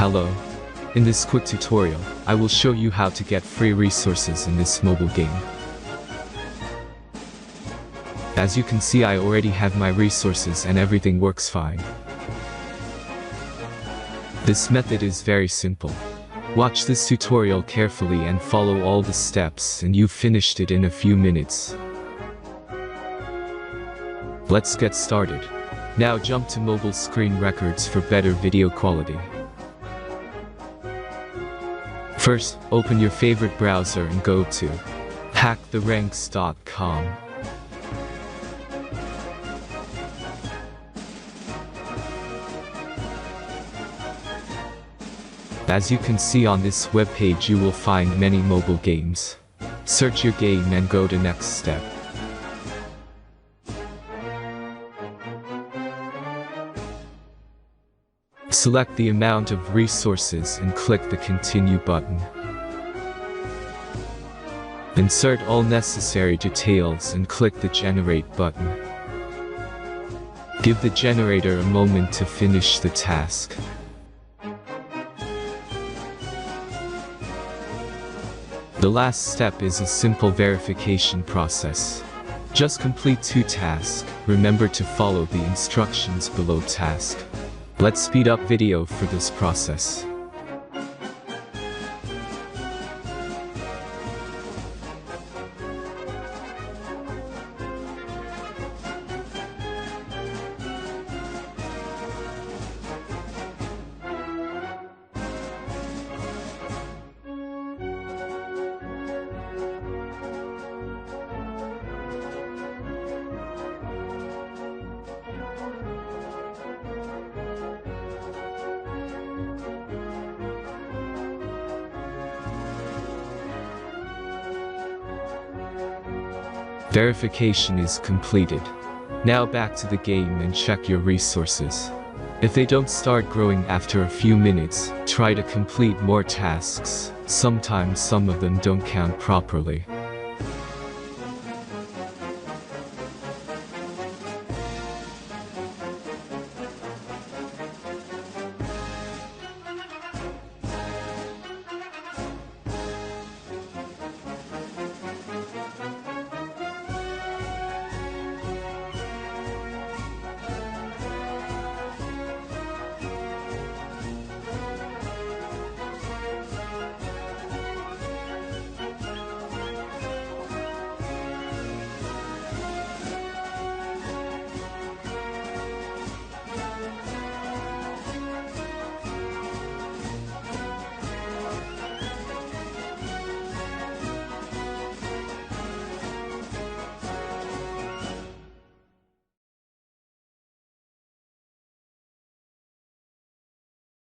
Hello. In this quick tutorial, I will show you how to get free resources in this mobile game. As you can see, I already have my resources and everything works fine. This method is very simple. Watch this tutorial carefully and follow all the steps and you've finished it in a few minutes. Let's get started. Now jump to mobile screen records for better video quality. First, open your favorite browser and go to hacktheranks.com. As you can see on this webpage, you will find many mobile games. Search your game and go to next step. Select the amount of resources and click the Continue button. Insert all necessary details and click the Generate button. Give the generator a moment to finish the task. The last step is a simple verification process. Just complete 2 tasks. Remember to follow the instructions below task. Let's speed up video for this process. Verification is completed. Now back to the game and check your resources. If they don't start growing after a few minutes, try to complete more tasks. Sometimes some of them don't count properly.